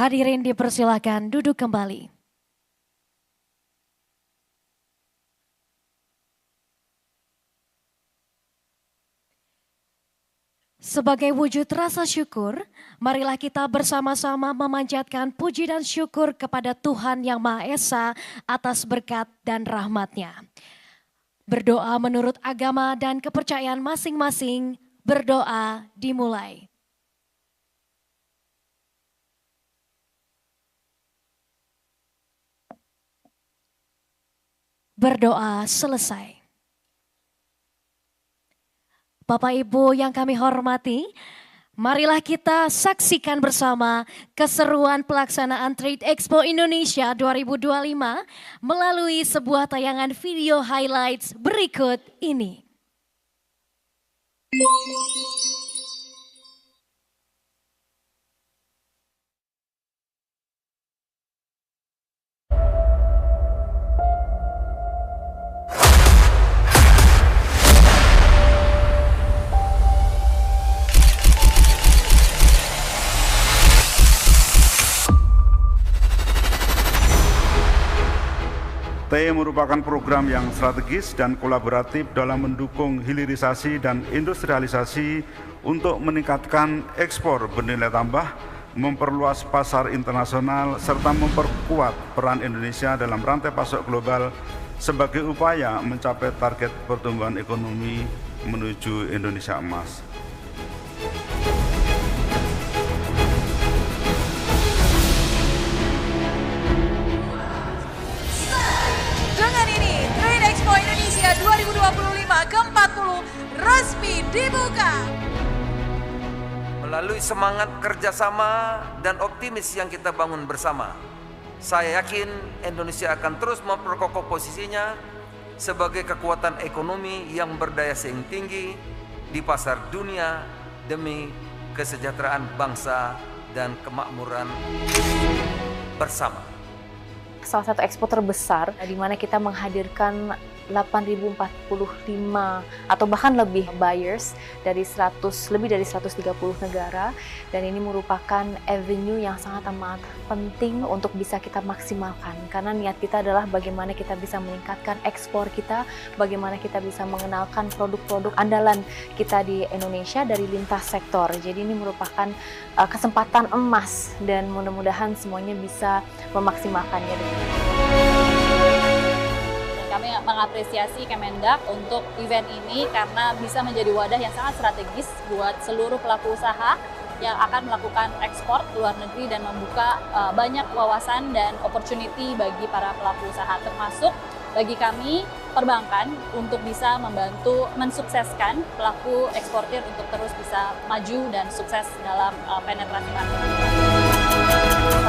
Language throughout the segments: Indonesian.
Hadirin dipersilakan duduk kembali. Sebagai wujud rasa syukur, marilah kita bersama-sama memanjatkan puji dan syukur kepada Tuhan Yang Maha Esa atas berkat dan rahmat-Nya. Berdoa menurut agama dan kepercayaan masing-masing, berdoa dimulai. Berdoa selesai. Bapak Ibu yang kami hormati, marilah kita saksikan bersama keseruan pelaksanaan Trade Expo Indonesia 2025 melalui sebuah tayangan video highlights berikut ini. TE merupakan program yang strategis dan kolaboratif dalam mendukung hilirisasi dan industrialisasi untuk meningkatkan ekspor bernilai tambah, memperluas pasar internasional, serta memperkuat peran Indonesia dalam rantai pasok global sebagai upaya mencapai target pertumbuhan ekonomi menuju Indonesia Emas. Dengan ini, Trade Expo Indonesia 2025 ke-40 resmi dibuka. Melalui semangat kerjasama dan optimis yang kita bangun bersama, saya yakin Indonesia akan terus memperkokoh posisinya sebagai kekuatan ekonomi yang berdaya saing tinggi di pasar dunia demi kesejahteraan bangsa dan kemakmuran bersama. Salah satu ekspor terbesar di mana kita menghadirkan 8.045 atau bahkan lebih buyers dari lebih dari 130 negara, dan ini merupakan avenue yang sangat amat penting untuk bisa kita maksimalkan karena niat kita adalah bagaimana kita bisa meningkatkan ekspor kita, bagaimana kita bisa mengenalkan produk-produk andalan kita di Indonesia dari lintas sektor. Jadi ini merupakan kesempatan emas dan mudah-mudahan semuanya bisa memaksimalkannya. Kami mengapresiasi Kemendak untuk event ini karena bisa menjadi wadah yang sangat strategis buat seluruh pelaku usaha yang akan melakukan ekspor ke luar negeri dan membuka banyak wawasan dan opportunity bagi para pelaku usaha, termasuk bagi kami perbankan untuk bisa membantu mensukseskan pelaku eksportir untuk terus bisa maju dan sukses dalam penetrasi market.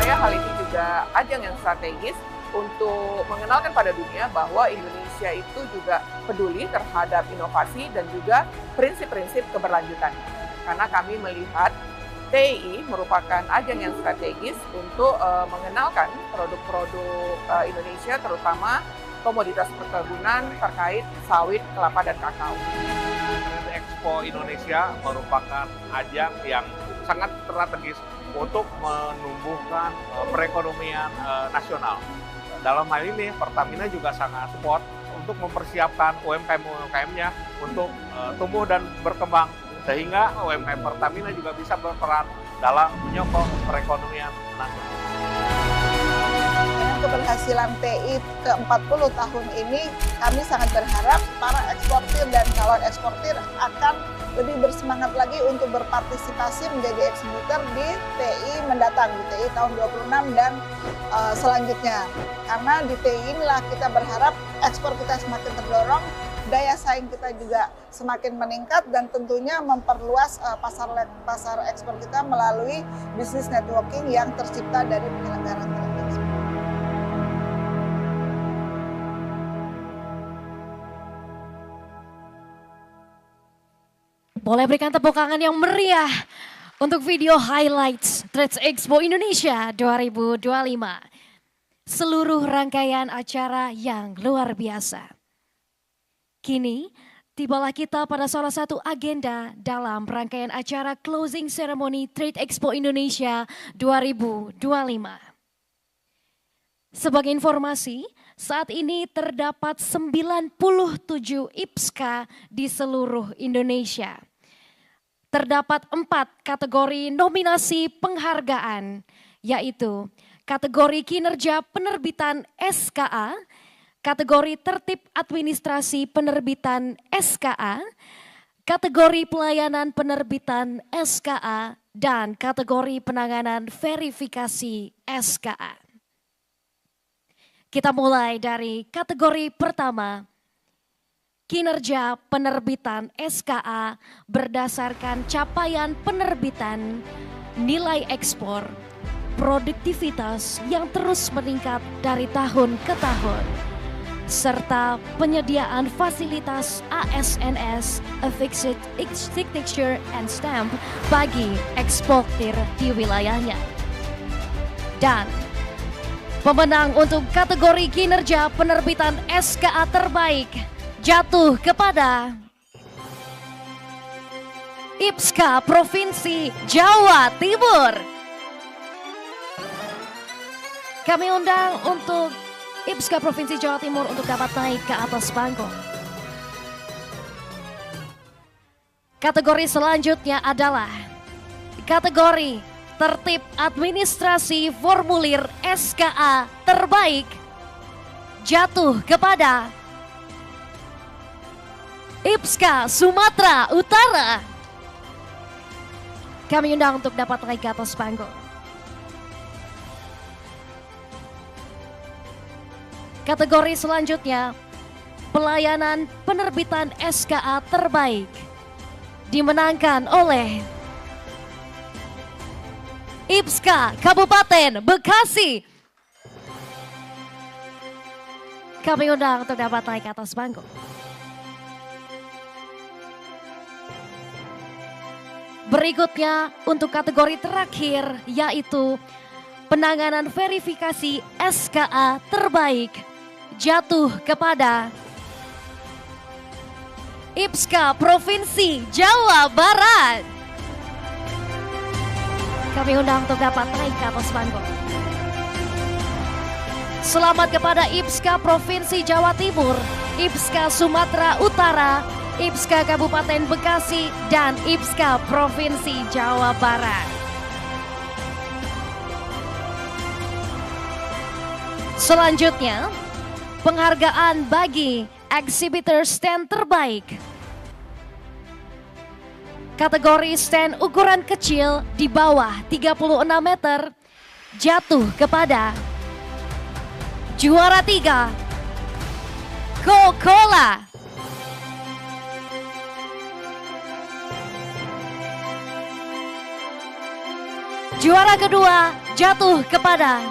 Saya hal ini juga ajang yang strategis untuk mengenalkan pada dunia bahwa Indonesia itu juga peduli terhadap inovasi dan juga prinsip-prinsip keberlanjutan. Karena kami melihat TEI merupakan ajang yang strategis untuk mengenalkan produk-produk Indonesia, terutama komoditas perkebunan terkait sawit, kelapa, dan kakao. Trade Expo Indonesia merupakan ajang yang sangat strategis untuk menumbuhkan perekonomian nasional. Dalam hal ini Pertamina juga sangat support untuk mempersiapkan UMKM-nya untuk tumbuh dan berkembang, sehingga UMKM Pertamina juga bisa berperan dalam menyokong perekonomian nasional. Dengan keberhasilan TI ke-40 tahun ini, kami sangat berharap para eksportir dan calon eksportir akan lebih bersemangat lagi untuk berpartisipasi menjadi eksportir di TI mendatang, di TI tahun 26 dan selanjutnya. Karena di TI inilah kita berharap ekspor kita semakin terdorong, daya saing kita juga semakin meningkat, dan tentunya memperluas pasar ekspor kita melalui bisnis networking yang tercipta dari penyelenggaraan Trade Expo. Boleh berikan tepuk tangan yang meriah untuk video highlights Trade Expo Indonesia 2025. Seluruh rangkaian acara yang luar biasa. Kini Tibalah kita pada salah satu agenda dalam rangkaian acara Closing Ceremony Trade Expo Indonesia 2025. Sebagai informasi, saat ini terdapat 97 IPSKA di seluruh Indonesia. Terdapat 4 kategori nominasi penghargaan, yaitu kategori kinerja penerbitan SKA, kategori tertib administrasi penerbitan SKA, kategori pelayanan penerbitan SKA, dan kategori penanganan verifikasi SKA. Kita mulai dari kategori pertama, kinerja penerbitan SKA berdasarkan capaian penerbitan, nilai ekspor, produktivitas yang terus meningkat dari tahun ke tahun, serta penyediaan fasilitas ASNS, Affixed Signature and Stamp bagi eksportir di wilayahnya. Dan pemenang untuk kategori kinerja penerbitan SKA terbaik jatuh kepada IPSKA Provinsi Jawa Timur. Kami undang untuk IPSKA Provinsi Jawa Timur untuk dapat naik ke atas panggung. Kategori selanjutnya adalah kategori tertib administrasi formulir SKA terbaik jatuh kepada IPSKA Sumatera Utara. Kami undang untuk dapat naik ke atas panggung. Kategori selanjutnya, pelayanan penerbitan SKA terbaik dimenangkan oleh IPSKA Kabupaten Bekasi. Kami undang untuk dapat naik ke atas panggung. Berikutnya untuk kategori terakhir, yaitu penanganan verifikasi SKA terbaik jatuh kepada IPSKA Provinsi Jawa Barat. Kami undang untuk dapat naik ke atas panggung. Selamat kepada IPSKA Provinsi Jawa Timur, IPSKA Sumatera Utara, IPSKA Kabupaten Bekasi, dan IPSKA Provinsi Jawa Barat. Selanjutnya, penghargaan bagi exhibitor stand terbaik. Kategori stand ukuran kecil di bawah 36 meter jatuh kepada juara 3, Coca-Cola. Juara kedua jatuh kepada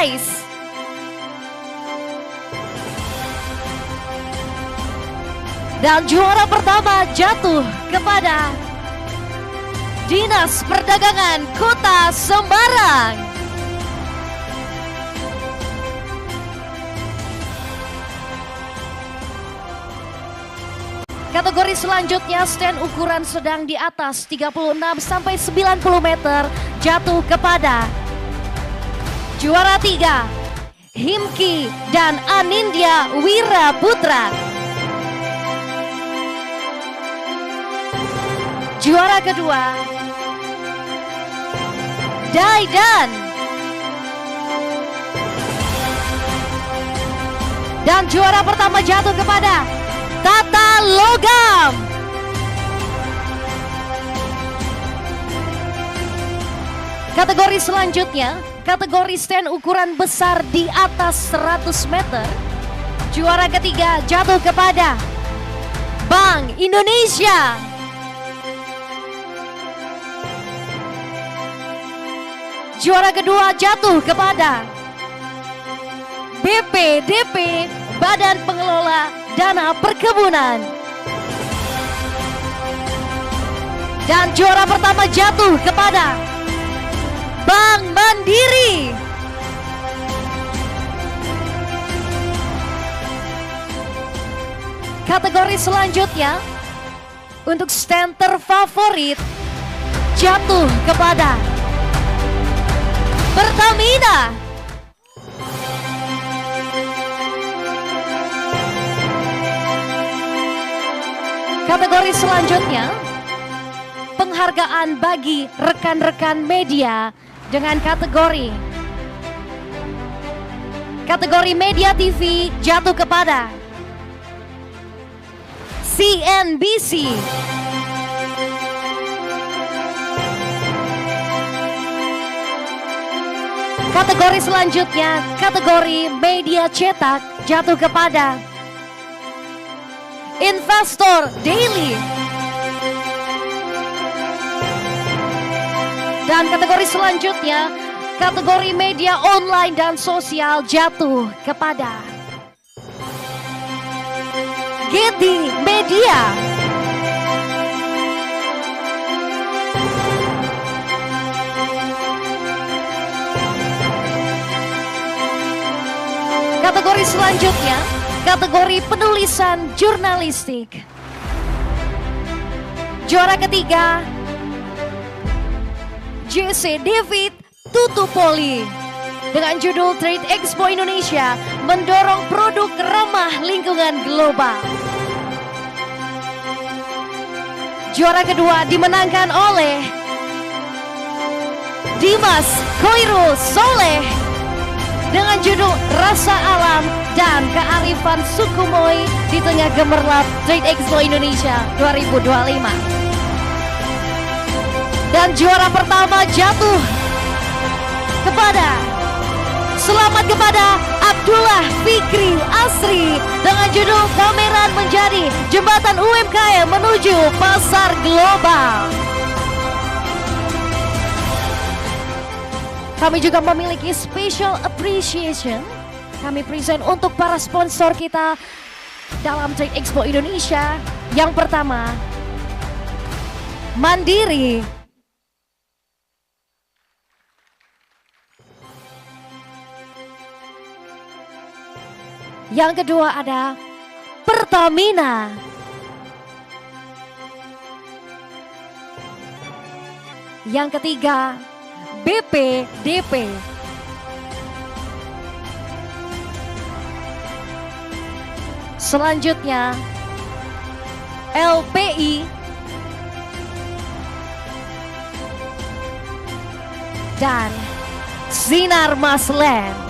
Ice. Dan juara pertama jatuh kepada Dinas Perdagangan Kota Semarang. Kategori selanjutnya stand ukuran sedang di atas 36 sampai 90 meter jatuh kepada juara 3, Himki dan Anindya Wiraputra. Juara kedua, Daidan. Dan juara pertama jatuh kepada Tata Logam. Kategori selanjutnya, kategori stand ukuran besar di atas 100 meter. Juara ketiga jatuh kepada Bank Indonesia. Juara kedua jatuh kepada BPDP, Badan Pengelola Dana Perkebunan. Dan juara pertama jatuh kepada Bank Mandiri. kategori selanjutnya untuk stand terfavorit jatuh kepada Pertamina. Kategori selanjutnya penghargaan bagi rekan-rekan media dengan kategori Media TV jatuh kepada CNBC. Kategori selanjutnya, kategori media cetak jatuh kepada Investor Daily. Dan kategori selanjutnya, kategori media online dan sosial jatuh kepada Getty Media. Kategori selanjutnya, kategori penulisan jurnalistik. Juara ketiga, JC David Tutupoli dengan judul Trade Expo Indonesia mendorong produk ramah lingkungan global. Juara kedua dimenangkan oleh Dimas Khairul Soleh dengan judul Rasa Alam dan Kearifan Suku Moi di tengah gemerlap Trade Expo Indonesia 2025. Dan juara pertama jatuh selamat kepada Abdullah Fikri Asri dengan judul Pameran Menjadi Jembatan UMKM Menuju Pasar Global. Kami juga memiliki special appreciation. Kami present untuk para sponsor kita dalam Trade Expo Indonesia. Yang pertama, Mandiri. Yang kedua ada Pertamina. Yang ketiga BPDP. Selanjutnya LPI. Dan Sinar Masland.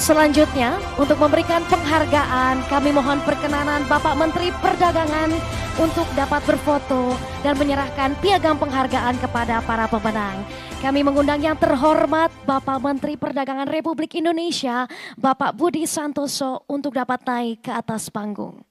Selanjutnya, untuk memberikan penghargaan, kami mohon perkenanan Bapak Menteri Perdagangan untuk dapat berfoto dan menyerahkan piagam penghargaan kepada para pemenang. Kami mengundang yang terhormat Bapak Menteri Perdagangan Republik Indonesia, Bapak Budi Santoso untuk dapat naik ke atas panggung.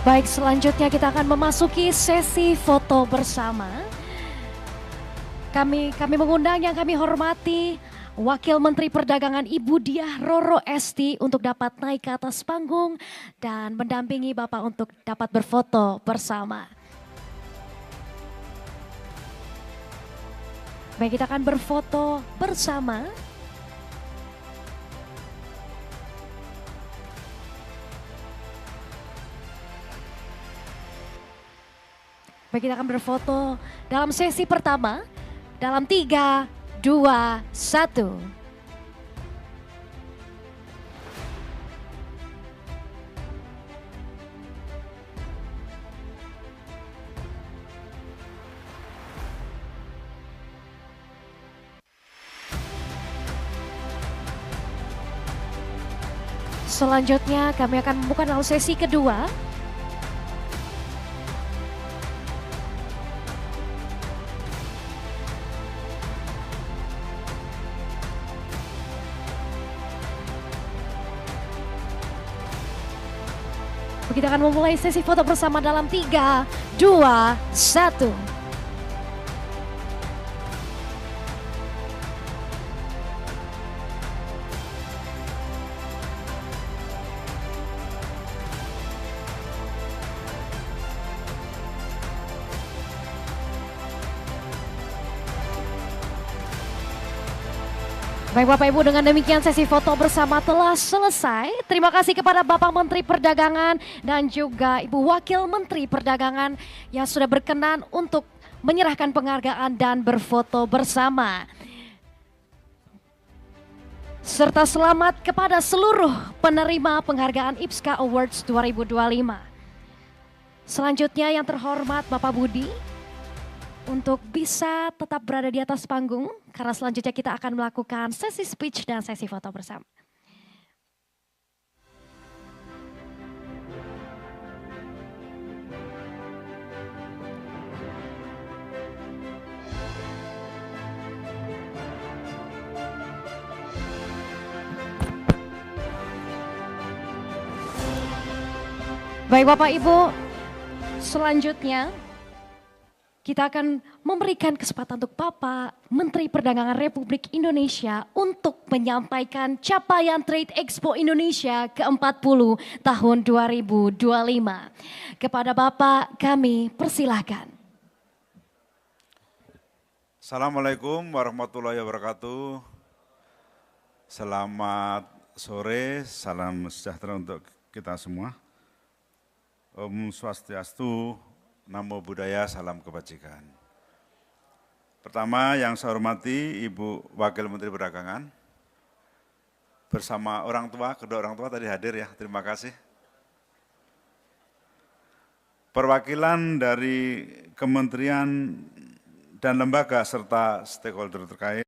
Baik, selanjutnya kita akan memasuki sesi foto bersama. Kami mengundang yang kami hormati Wakil Menteri Perdagangan Ibu Diah Roro Esti untuk dapat naik ke atas panggung dan mendampingi Bapak untuk dapat berfoto bersama. Baik, kita akan berfoto bersama. Baik, kita akan berfoto dalam sesi pertama dalam 3, 2, 1. Selanjutnya kami akan membuka dalam sesi kedua. Kita akan memulai sesi foto bersama dalam 3, 2, 1. Baik Bapak Ibu, dengan demikian sesi foto bersama telah selesai. Terima kasih kepada Bapak Menteri Perdagangan dan juga Ibu Wakil Menteri Perdagangan yang sudah berkenan untuk menyerahkan penghargaan dan berfoto bersama. Serta selamat kepada seluruh penerima penghargaan IPSCA Awards 2025. Selanjutnya yang terhormat Bapak Budi, untuk bisa tetap berada di atas panggung karena selanjutnya kita akan melakukan sesi speech dan sesi foto bersama. Baik Bapak Ibu, selanjutnya kita akan memberikan kesempatan untuk Bapak Menteri Perdagangan Republik Indonesia untuk menyampaikan capaian Trade Expo Indonesia ke-40 tahun 2025. Kepada Bapak kami persilahkan. Assalamualaikum warahmatullahi wabarakatuh. Selamat sore, salam sejahtera untuk kita semua. Om Swastiastu, Namo Buddhaya, salam kebajikan. Pertama yang saya hormati Ibu Wakil Menteri Perdagangan, bersama orang tua, kedua orang tua tadi hadir ya, terima kasih. Perwakilan dari kementerian dan lembaga serta stakeholder terkait.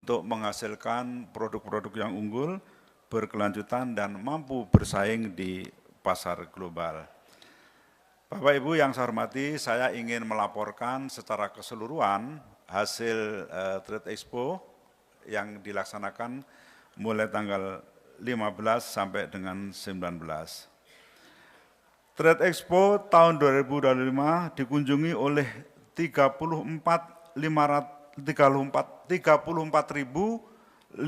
untuk menghasilkan produk-produk yang unggul, berkelanjutan, dan mampu bersaing di pasar global. Bapak Ibu yang saya hormati, saya ingin melaporkan secara keseluruhan hasil Trade Expo yang dilaksanakan mulai tanggal 15 sampai dengan 19. Trade Expo tahun 2025 dikunjungi oleh 34.550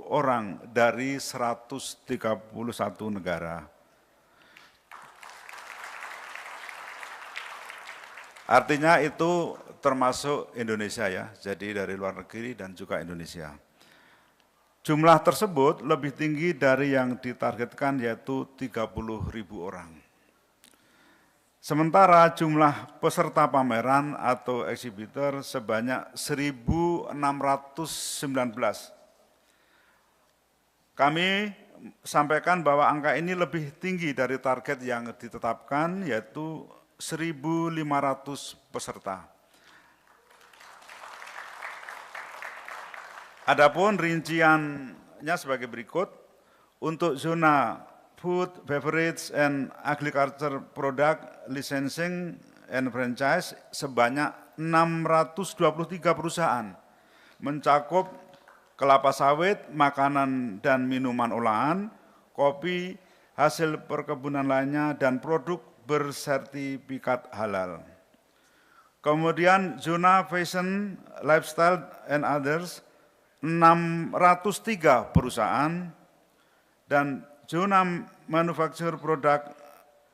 orang dari 131 negara. Artinya itu termasuk Indonesia ya, jadi dari luar negeri dan juga Indonesia. Jumlah tersebut lebih tinggi dari yang ditargetkan yaitu 30.000 orang. Sementara jumlah peserta pameran atau eksibitor sebanyak 1.619. Kami sampaikan bahwa angka ini lebih tinggi dari target yang ditetapkan yaitu 1.500 peserta. Adapun rinciannya sebagai berikut, untuk zona food, beverage, and agriculture product, licensing, and franchise sebanyak 623 perusahaan, mencakup kelapa sawit, makanan dan minuman olahan, kopi, hasil perkebunan lainnya, dan produk bersertifikat halal. Kemudian zona fashion, lifestyle, and others, 603 perusahaan, dan zona manufacture product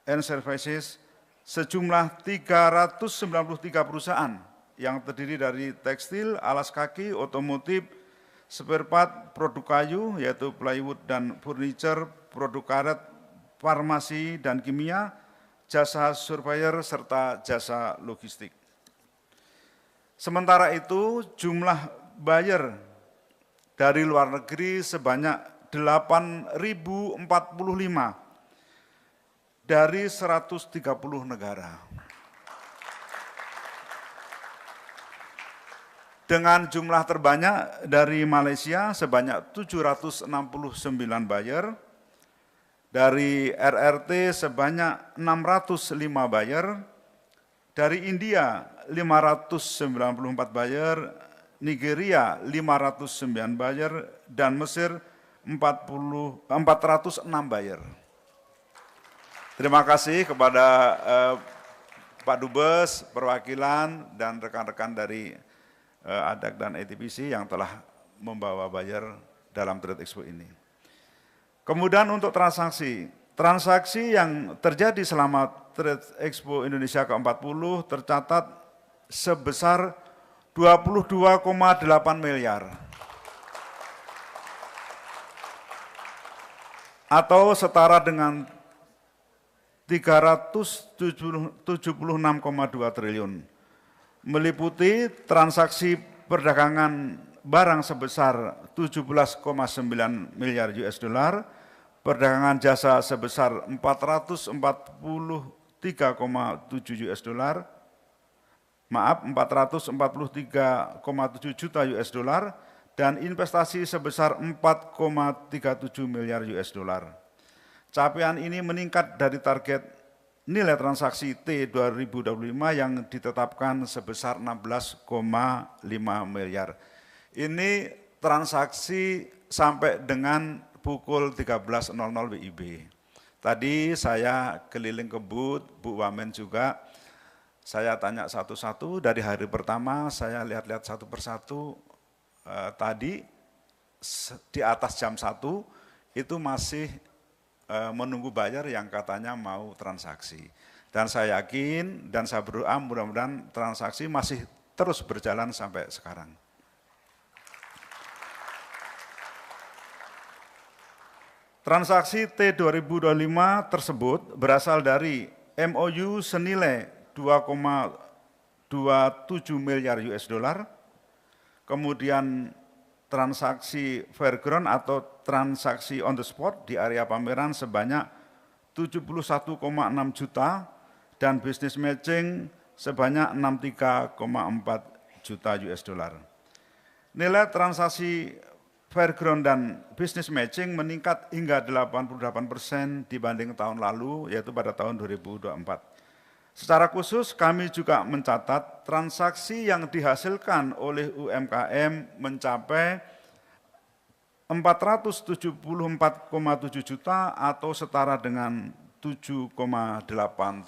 and services sejumlah 393 perusahaan yang terdiri dari tekstil, alas kaki, otomotif, spare part, produk kayu yaitu plywood dan furniture, produk karet, farmasi dan kimia, jasa surveyor serta jasa logistik. Sementara itu jumlah buyer dari luar negeri sebanyak 8.045 dari 130 negara. Dengan jumlah terbanyak dari Malaysia sebanyak 769 buyer, dari RRT sebanyak 605 buyer, dari India 594 buyer, Nigeria 509 buyer, dan Mesir 406 buyer. Terima kasih kepada Pak Dubes, perwakilan, dan rekan-rekan dari ADAC dan ATPC yang telah membawa buyer dalam Trade Expo ini. Kemudian untuk transaksi yang terjadi selama Trade Expo Indonesia ke-40 tercatat sebesar 22,8 miliar atau setara dengan 376,2 triliun, meliputi transaksi perdagangan barang sebesar 17,9 miliar US dollar, perdagangan jasa sebesar 443,7 US dollar, 443,7 juta US dollar, dan investasi sebesar 4,37 miliar US dollar. Capaian ini meningkat dari target nilai transaksi T 2025 yang ditetapkan sebesar 16,5 miliar. Ini transaksi sampai dengan pukul 13.00 WIB. Tadi saya keliling ke booth, Bu Wamen juga, saya tanya satu-satu, dari hari pertama saya lihat-lihat satu persatu, tadi di atas jam 1 itu masih menunggu buyer yang katanya mau transaksi. Dan saya yakin dan saya berdoa mudah-mudahan transaksi masih terus berjalan sampai sekarang. Transaksi T 2025 tersebut berasal dari MOU senilai 2,27 miliar US dollar, kemudian transaksi fairground atau transaksi on the spot di area pameran sebanyak 71,6 juta dan business matching sebanyak 63,4 juta US dollar. Nilai transaksi fairground dan business matching meningkat hingga 88% dibanding tahun lalu, yaitu pada tahun 2024. Secara khusus kami juga mencatat transaksi yang dihasilkan oleh UMKM mencapai 474,7 juta atau setara dengan 7,8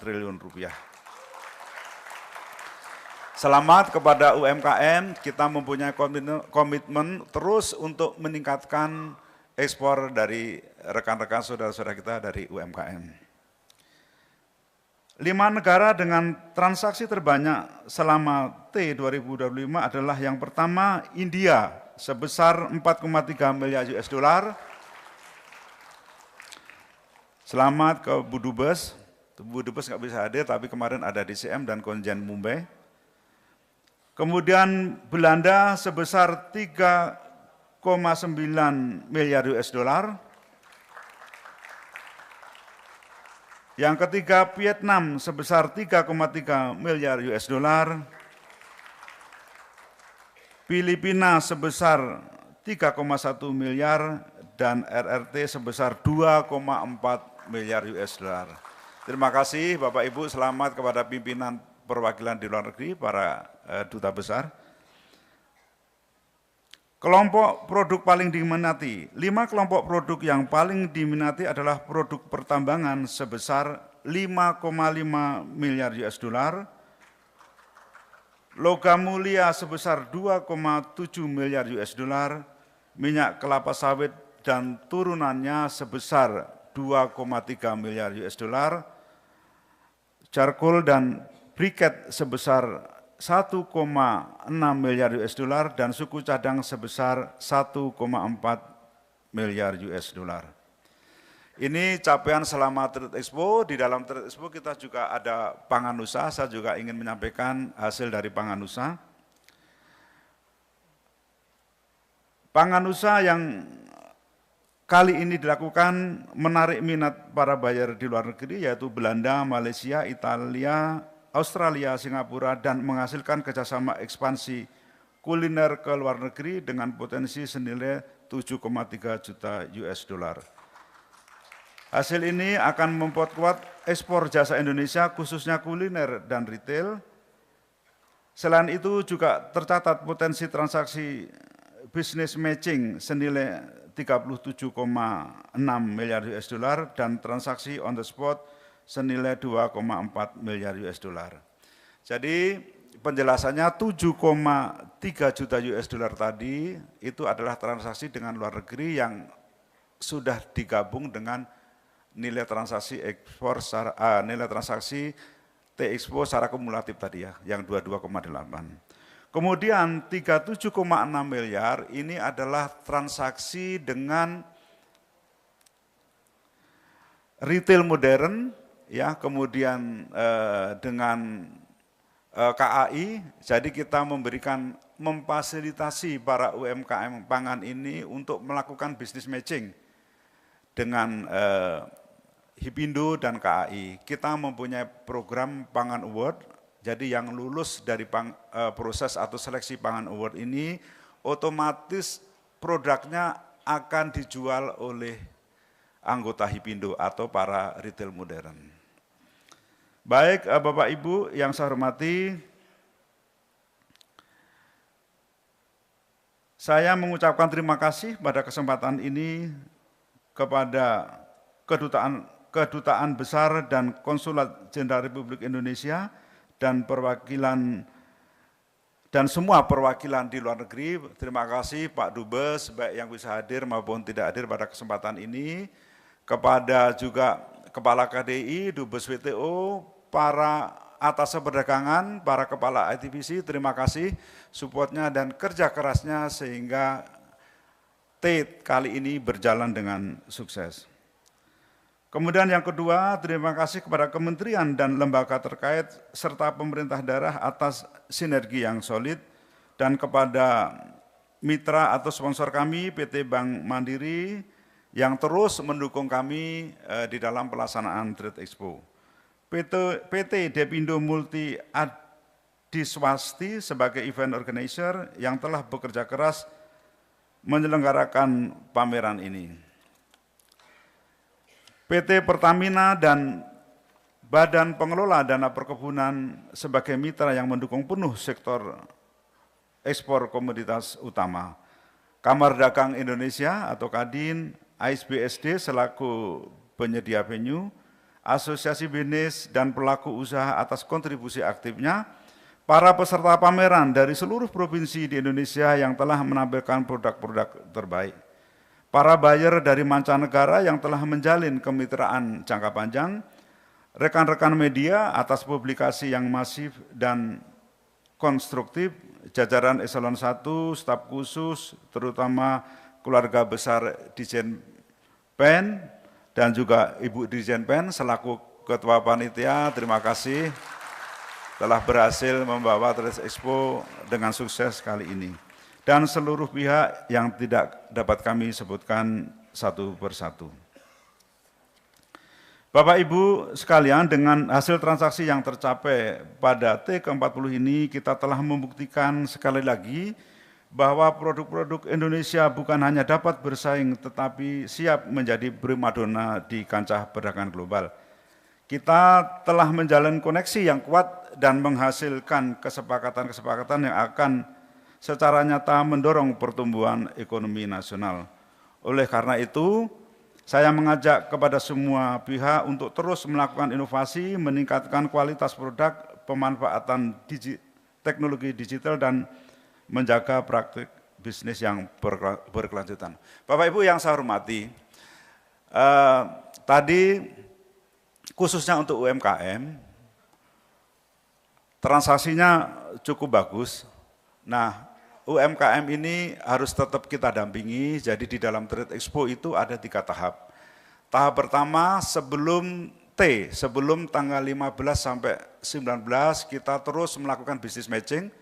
triliun rupiah. Selamat kepada UMKM, kita mempunyai komitmen terus untuk meningkatkan ekspor dari rekan-rekan saudara-saudara kita dari UMKM. 5 negara dengan transaksi terbanyak selama T 2025 adalah yang pertama India sebesar 4,3 miliar US dollar. Selamat ke Bu Dubes nggak bisa hadir tapi kemarin ada DCM dan Konjen Mumbai. Kemudian Belanda sebesar 3,9 miliar US dollar. Yang ketiga Vietnam sebesar 3,3 miliar US dollar. Filipina sebesar 3,1 miliar dan RRT sebesar 2,4 miliar US dollar. Terima kasih Bapak Ibu, selamat kepada pimpinan perwakilan di luar negeri, para duta besar. Kelompok produk paling diminati, 5 kelompok produk yang paling diminati adalah produk pertambangan sebesar 5,5 miliar US dollar, logam mulia sebesar 2,7 miliar US dollar, minyak kelapa sawit dan turunannya sebesar 2,3 miliar US dollar, charcoal dan briket sebesar 1,6 miliar US dollar dan suku cadang sebesar 1,4 miliar US dollar. Ini capaian selama Trade Expo. Di dalam Trade Expo kita juga ada Panganusa, saya juga ingin menyampaikan hasil dari Panganusa. Panganusa yang kali ini dilakukan menarik minat para buyer di luar negeri yaitu Belanda, Malaysia, Italia, Australia, Singapura, dan menghasilkan kerjasama ekspansi kuliner ke luar negeri dengan potensi senilai 7,3 juta US dollar. Hasil ini akan memperkuat ekspor jasa Indonesia khususnya kuliner dan retail. Selain itu juga tercatat potensi transaksi business matching senilai 37,6 miliar US dollar dan transaksi on the spot senilai 2,4 miliar US dollar. Jadi penjelasannya 7,3 juta US dollar tadi itu adalah transaksi dengan luar negeri yang sudah digabung dengan nilai transaksi ekspor nilai transaksi T-Expo secara kumulatif tadi ya, yang 22,8. Kemudian 37,6 miliar ini adalah transaksi dengan retail modern, ya, kemudian dengan KAI, jadi kita memfasilitasi para UMKM pangan ini untuk melakukan business matching dengan Hipindo dan KAI. Kita mempunyai program Pangan Award, jadi yang lulus dari proses atau seleksi Pangan Award ini otomatis produknya akan dijual oleh anggota Hipindo atau para retail modern. Baik, Bapak Ibu yang saya hormati, saya mengucapkan terima kasih pada kesempatan ini kepada Kedutaan Besar dan Konsulat Jenderal Republik Indonesia dan perwakilan dan semua perwakilan di luar negeri. Terima kasih Pak Dubes, baik yang bisa hadir maupun tidak hadir pada kesempatan ini. Kepada juga Kepala KDI, Dubes WTO, para atas perdagangan, para kepala ITBC, terima kasih supportnya dan kerja kerasnya sehingga TATE kali ini berjalan dengan sukses. Kemudian yang kedua, terima kasih kepada kementerian dan lembaga terkait serta pemerintah daerah atas sinergi yang solid dan kepada mitra atau sponsor kami PT Bank Mandiri yang terus mendukung kami di dalam pelaksanaan Trade Expo. PT Depindo Multi Diswasti sebagai event organizer yang telah bekerja keras menyelenggarakan pameran ini. PT Pertamina dan Badan Pengelola Dana Perkebunan sebagai mitra yang mendukung penuh sektor ekspor komoditas utama. Kamar Dagang Indonesia atau Kadin, ASBSD selaku penyedia venue, Asosiasi Bisnis dan Pelaku Usaha atas kontribusi aktifnya, para peserta pameran dari seluruh provinsi di Indonesia yang telah menampilkan produk-produk terbaik, para buyer dari mancanegara yang telah menjalin kemitraan jangka panjang, rekan-rekan media atas publikasi yang masif dan konstruktif, jajaran Eselon 1, staf khusus, terutama keluarga besar Dirjen PEN, dan juga Ibu Dirjen PEN selaku Ketua Panitia, terima kasih telah berhasil membawa Trade Expo dengan sukses kali ini. Dan seluruh pihak yang tidak dapat kami sebutkan satu persatu. Bapak Ibu sekalian, dengan hasil transaksi yang tercapai pada T ke-40 ini, kita telah membuktikan sekali lagi bahwa produk-produk Indonesia bukan hanya dapat bersaing, tetapi siap menjadi primadona di kancah perdagangan global. Kita telah menjalin koneksi yang kuat dan menghasilkan kesepakatan-kesepakatan yang akan secara nyata mendorong pertumbuhan ekonomi nasional. Oleh karena itu, saya mengajak kepada semua pihak untuk terus melakukan inovasi, meningkatkan kualitas produk, pemanfaatan teknologi digital, dan menjaga praktik bisnis yang berkelanjutan. Bapak Ibu yang saya hormati, tadi khususnya untuk UMKM, transaksinya cukup bagus. Nah, UMKM ini harus tetap kita dampingi, jadi di dalam Trade Expo itu ada 3 tahap. Tahap pertama sebelum tanggal 15 sampai 19 kita terus melakukan business matching.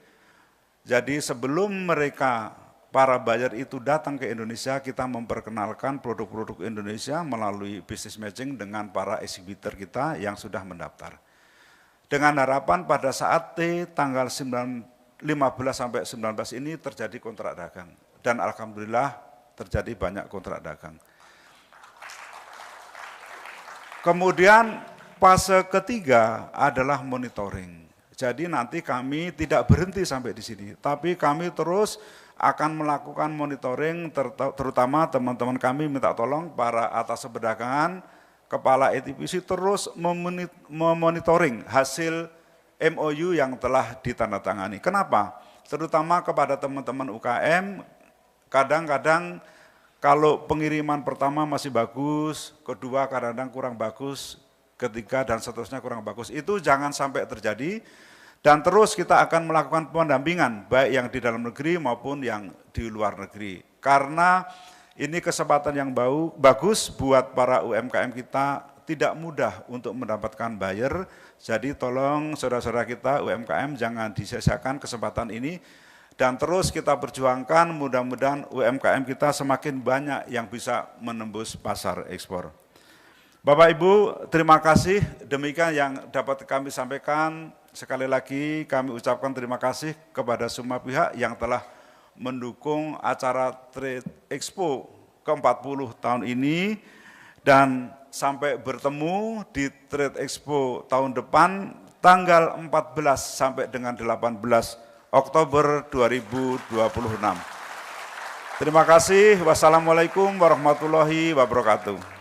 Jadi sebelum mereka, para buyer itu datang ke Indonesia, kita memperkenalkan produk-produk Indonesia melalui business matching dengan para exhibitor kita yang sudah mendaftar. Dengan harapan pada saat tanggal 15 sampai 19 ini terjadi kontrak dagang. Dan alhamdulillah terjadi banyak kontrak dagang. Kemudian fase ketiga adalah monitoring. Jadi nanti kami tidak berhenti sampai di sini, tapi kami terus akan melakukan monitoring, terutama teman-teman kami minta tolong para atas perdagangan, kepala ETPC terus memonitoring hasil MOU yang telah ditandatangani. Kenapa? Terutama kepada teman-teman UKM, kadang-kadang kalau pengiriman pertama masih bagus, kedua kadang-kadang kurang bagus, ketiga dan seterusnya kurang bagus. Itu jangan sampai terjadi, dan terus kita akan melakukan pendampingan, baik yang di dalam negeri maupun yang di luar negeri. Karena ini kesempatan yang bagus buat para UMKM kita, tidak mudah untuk mendapatkan buyer, jadi tolong saudara-saudara kita UMKM jangan disia-siakan kesempatan ini, dan terus kita perjuangkan mudah-mudahan UMKM kita semakin banyak yang bisa menembus pasar ekspor. Bapak Ibu, terima kasih, demikian yang dapat kami sampaikan. Sekali lagi kami ucapkan terima kasih kepada semua pihak yang telah mendukung acara Trade Expo ke-40 tahun ini, dan sampai bertemu di Trade Expo tahun depan tanggal 14 sampai dengan 18 Oktober 2026. Terima kasih. Wassalamualaikum warahmatullahi wabarakatuh.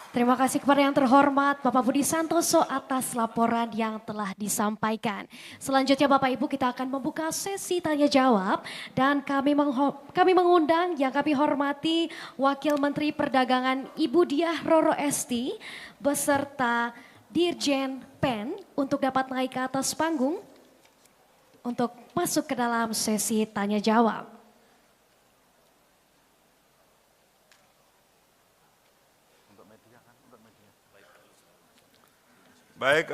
Terima kasih kepada yang terhormat Bapak Budi Santoso atas laporan yang telah disampaikan. Selanjutnya Bapak Ibu kita akan membuka sesi tanya jawab, dan kami mengundang yang kami hormati Wakil Menteri Perdagangan Ibu Diah Roro Esti beserta Dirjen PEN untuk dapat naik ke atas panggung untuk masuk ke dalam sesi tanya jawab. Baik,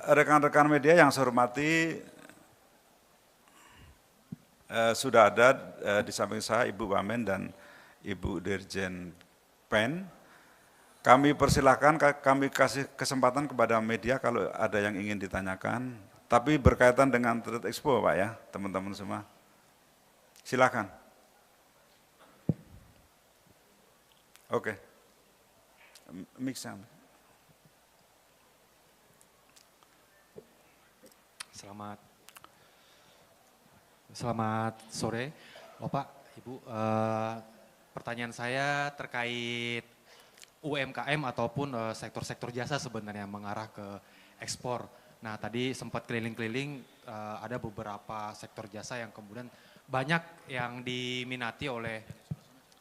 rekan-rekan media yang saya hormati, sudah ada di samping saya Ibu Wamen dan Ibu Dirjen PEN. Kami persilahkan, kami kasih kesempatan kepada media kalau ada yang ingin ditanyakan. tapi berkaitan dengan Trade Expo Pak ya, teman-teman semua. Silakan. Oke. Mix. Selamat sore, Bapak, Ibu. Pertanyaan saya terkait UMKM ataupun sektor-sektor jasa sebenarnya mengarah ke ekspor. Nah, tadi sempat keliling-keliling, ada beberapa sektor jasa yang kemudian banyak yang diminati oleh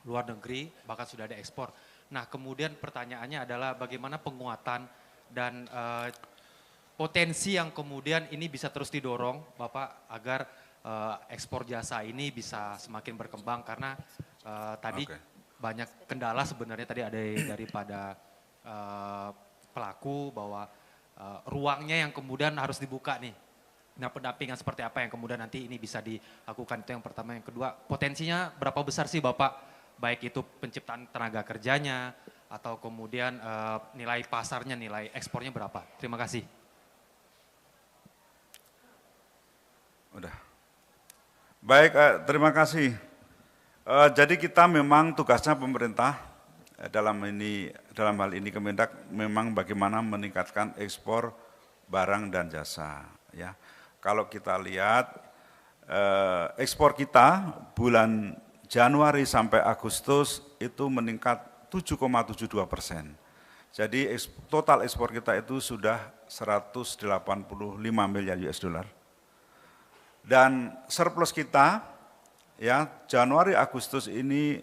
luar negeri, bahkan sudah ada ekspor. Nah, kemudian pertanyaannya adalah bagaimana penguatan dan potensi yang kemudian ini bisa terus didorong, Bapak, agar ekspor jasa ini bisa semakin berkembang, karena tadi banyak kendala sebenarnya tadi ada daripada pelaku bahwa ruangnya yang kemudian harus dibuka nih. Nah, pendampingan seperti apa yang kemudian nanti ini bisa dilakukan, itu yang pertama. Yang kedua, potensinya berapa besar sih Bapak, baik itu penciptaan tenaga kerjanya atau kemudian nilai pasarnya, nilai ekspornya berapa? Terima kasih. Udah. Baik, terima kasih. Jadi kita memang tugasnya pemerintah dalam hal ini Kemendak memang bagaimana meningkatkan ekspor barang dan jasa. Ya, kalau kita lihat ekspor kita bulan Januari sampai Agustus itu meningkat 7,72%. Jadi total ekspor kita itu sudah 185 miliar US dollar. Dan surplus kita ya Januari Agustus ini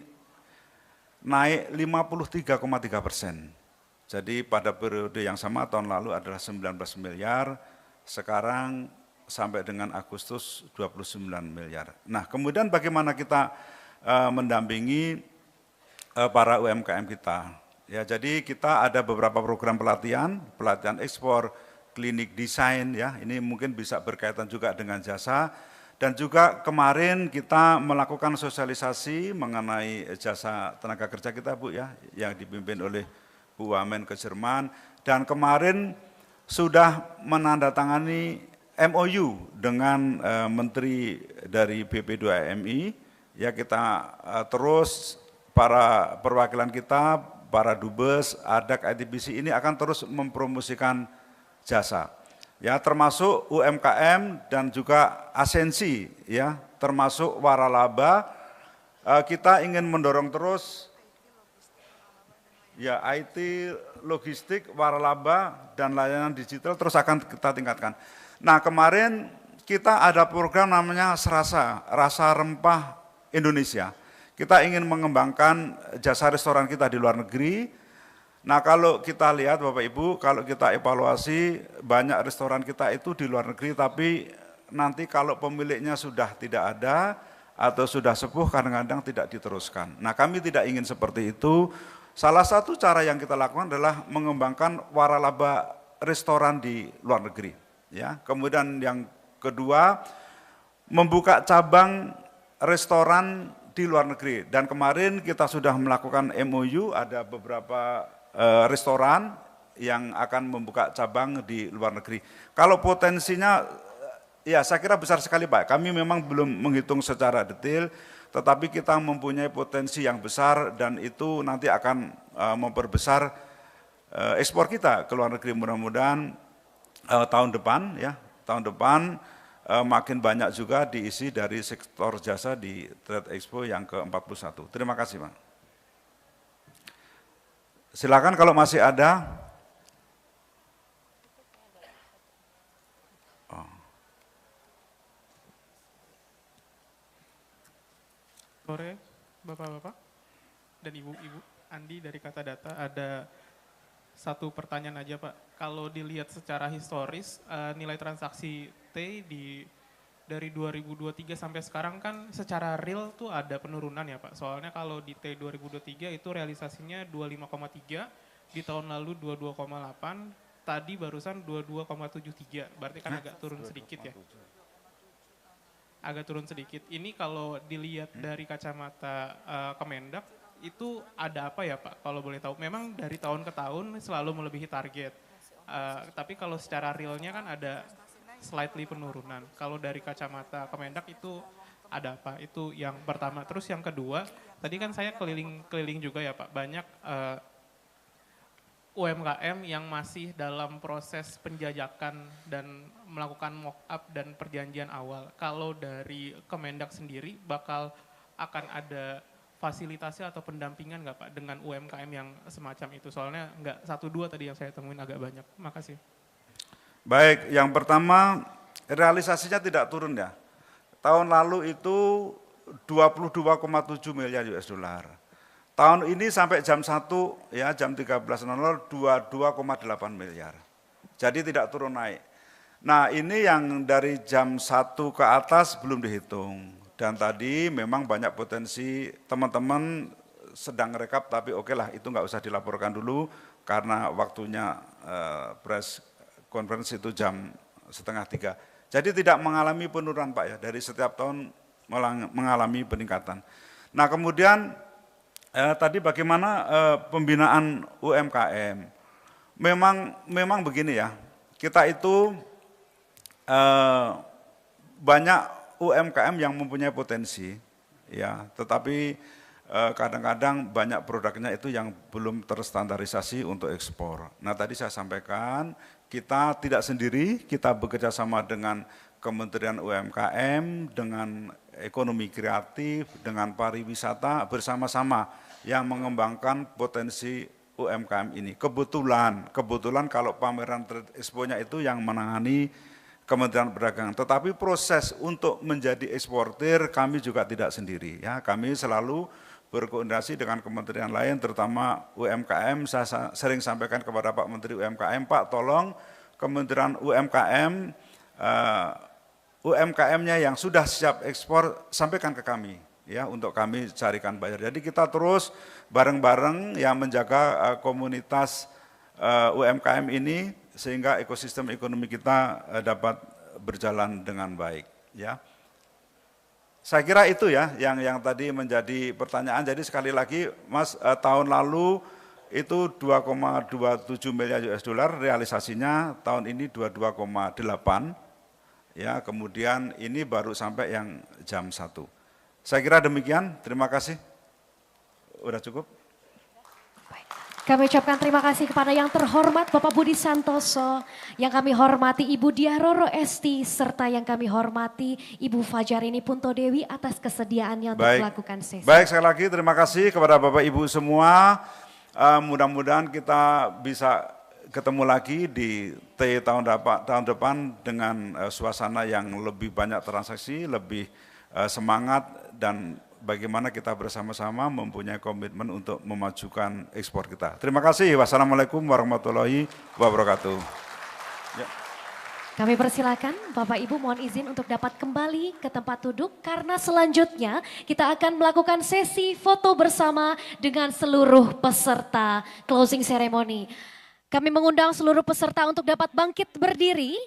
naik 53,3%. Jadi pada periode yang sama tahun lalu adalah 19 miliar, sekarang sampai dengan Agustus 29 miliar. Nah, kemudian bagaimana kita mendampingi para UMKM kita? Ya, jadi kita ada beberapa program pelatihan ekspor, klinik desain ya. Ini mungkin bisa berkaitan juga dengan jasa. Dan juga kemarin kita melakukan sosialisasi mengenai jasa tenaga kerja kita Bu ya, yang dipimpin oleh Bu Wamen ke Jerman. Dan kemarin sudah menandatangani MOU dengan Menteri dari BP2MI. Ya, kita terus para perwakilan kita, para dubes, ADAK, ITBC ini akan terus mempromosikan jasa. Ya, termasuk UMKM dan juga Asensi, ya, termasuk waralaba. Kita ingin mendorong terus ya IT, logistik, waralaba dan layanan digital terus akan kita tingkatkan. Nah, kemarin kita ada program namanya Serasa, Rasa Rempah Indonesia. Kita ingin mengembangkan jasa restoran kita di luar negeri. Nah, kalau kita lihat Bapak Ibu, kalau kita evaluasi banyak restoran kita itu di luar negeri, tapi nanti kalau pemiliknya sudah tidak ada atau sudah sepuh kadang-kadang tidak diteruskan. Nah, kami tidak ingin seperti itu. Salah satu cara yang kita lakukan adalah mengembangkan waralaba restoran di luar negeri. Ya, kemudian yang kedua, membuka cabang restoran di luar negeri. Dan kemarin kita sudah melakukan MOU, ada beberapa restoran yang akan membuka cabang di luar negeri. Kalau potensinya, ya saya kira besar sekali Pak. Kami memang belum menghitung secara detail, tetapi kita mempunyai potensi yang besar dan itu nanti akan memperbesar ekspor kita ke luar negeri. Mudah-mudahan tahun depan, ya tahun depan makin banyak juga diisi dari sektor jasa di Trade Expo yang ke-41. Terima kasih Pak. Silakan kalau masih ada. Sore, Bapak-Bapak dan Ibu-Ibu. Andi dari Kata Data, ada satu pertanyaan aja Pak. Kalau dilihat secara historis, nilai transaksi T dari 2023 sampai sekarang kan secara real tuh ada penurunan ya Pak. Soalnya kalau di T 2023 itu realisasinya 25,3, di tahun lalu 22,8, tadi barusan 22,73. Berarti kan agak turun sedikit ya. Agak turun sedikit. Ini kalau dilihat dari kacamata Kemendak, itu ada apa ya Pak kalau boleh tahu? Memang dari tahun ke tahun selalu melebihi target. Tapi kalau secara realnya kan ada slightly penurunan. Kalau dari kacamata Kemendak itu ada apa? Itu yang pertama. Terus yang kedua, tadi kan saya keliling-keliling juga ya Pak, banyak UMKM yang masih dalam proses penjajakan dan melakukan mock-up dan perjanjian awal. Kalau dari Kemendak sendiri bakal akan ada fasilitasnya atau pendampingan nggak Pak dengan UMKM yang semacam itu? Soalnya nggak 1-2 tadi yang saya temuin agak banyak. Makasih. Baik, yang pertama realisasinya tidak turun ya. Tahun lalu itu 22,7 miliar US dollar. Tahun ini sampai jam 1 ya jam 13.00 22,8 miliar. Jadi tidak turun naik. Nah, ini yang dari jam 1 ke atas belum dihitung. Dan tadi memang banyak potensi teman-teman sedang rekap, tapi oke lah itu nggak usah dilaporkan dulu karena waktunya press conference itu jam 2:30. Jadi tidak mengalami penurunan Pak ya, dari setiap tahun mengalami peningkatan. Nah kemudian tadi bagaimana pembinaan UMKM. Memang begini ya, kita itu banyak UMKM yang mempunyai potensi, ya, tetapi kadang-kadang banyak produknya itu yang belum terstandarisasi untuk ekspor. Nah tadi saya sampaikan, kita tidak sendiri, kita bekerja sama dengan Kementerian UMKM, dengan ekonomi kreatif, dengan pariwisata, bersama-sama yang mengembangkan potensi UMKM ini. Kebetulan kalau pameran Trade Expo-nya itu yang menangani Kementerian Perdagangan. Tetapi proses untuk menjadi eksportir kami juga tidak sendiri. Ya, kami selalu berkoordinasi dengan kementerian lain, terutama UMKM. Saya sering sampaikan kepada Pak Menteri UMKM, Pak tolong Kementerian UMKM, UMKM-nya yang sudah siap ekspor sampaikan ke kami, ya untuk kami carikan buyer. Jadi kita terus bareng-bareng yang menjaga komunitas UMKM ini sehingga ekosistem ekonomi kita dapat berjalan dengan baik. Ya, saya kira itu ya yang tadi menjadi pertanyaan. Jadi sekali lagi, Mas, tahun lalu itu 2,27 miliar US dollar, realisasinya tahun ini 22,8. Ya, kemudian ini baru sampai yang jam 1. Saya kira demikian. Terima kasih. Udah cukup. Kami ucapkan terima kasih kepada yang terhormat Bapak Budi Santoso, yang kami hormati Ibu Diah Roro Esti, serta yang kami hormati Ibu Fajarini Punto Dewi atas kesediaannya untuk melakukan sesi. Baik, sekali lagi terima kasih kepada Bapak Ibu semua. Mudah-mudahan kita bisa ketemu lagi di T tahun depan dengan suasana yang lebih banyak transaksi, lebih semangat, dan bagaimana kita bersama-sama mempunyai komitmen untuk memajukan ekspor kita. Terima kasih. Wassalamualaikum warahmatullahi wabarakatuh. Ya. Kami persilakan Bapak Ibu mohon izin untuk dapat kembali ke tempat duduk karena selanjutnya kita akan melakukan sesi foto bersama dengan seluruh peserta closing ceremony. Kami mengundang seluruh peserta untuk dapat bangkit berdiri.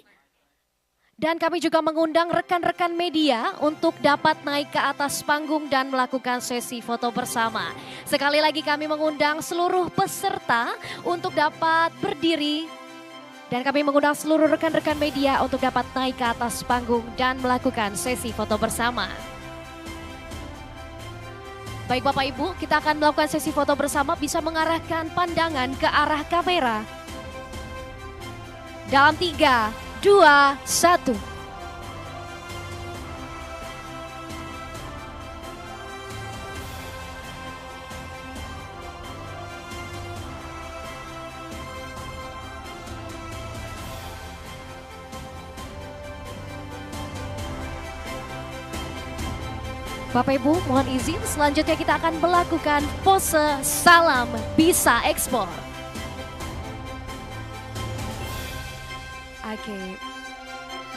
Dan kami juga mengundang rekan-rekan media untuk dapat naik ke atas panggung dan melakukan sesi foto bersama. Sekali lagi kami mengundang seluruh peserta untuk dapat berdiri. Dan kami mengundang seluruh rekan-rekan media untuk dapat naik ke atas panggung dan melakukan sesi foto bersama. Baik Bapak Ibu, kita akan melakukan sesi foto bersama, bisa mengarahkan pandangan ke arah kamera. Dalam 3, 2, 1. Bapak Ibu mohon izin, selanjutnya kita akan melakukan pose salam bisa ekspor. Oke,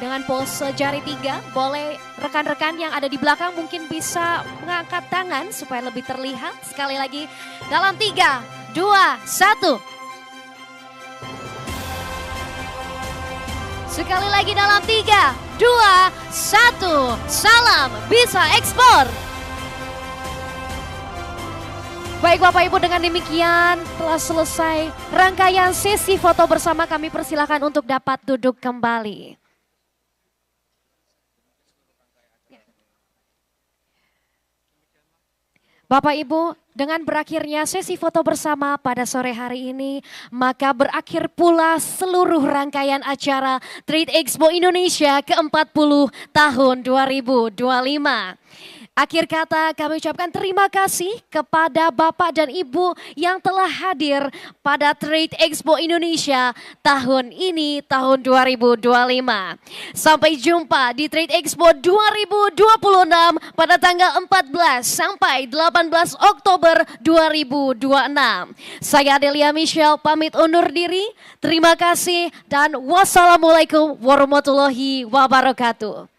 dengan pose jari 3, boleh rekan-rekan yang ada di belakang mungkin bisa mengangkat tangan supaya lebih terlihat. Sekali lagi, dalam 3, 2, 1. Sekali lagi dalam 3, 2, 1. Salam bisa ekspor. Baik Bapak Ibu, dengan demikian telah selesai rangkaian sesi foto bersama. Kami persilakan untuk dapat duduk kembali. Bapak Ibu, dengan berakhirnya sesi foto bersama pada sore hari ini, maka berakhir pula seluruh rangkaian acara Trade Expo Indonesia ke-40 tahun 2025. Akhir kata kami ucapkan terima kasih kepada Bapak dan Ibu yang telah hadir pada Trade Expo Indonesia tahun ini, tahun 2025. Sampai jumpa di Trade Expo 2026 pada tanggal 14 sampai 18 Oktober 2026. Saya Adelia Michelle pamit undur diri. Terima kasih dan wassalamualaikum warahmatullahi wabarakatuh.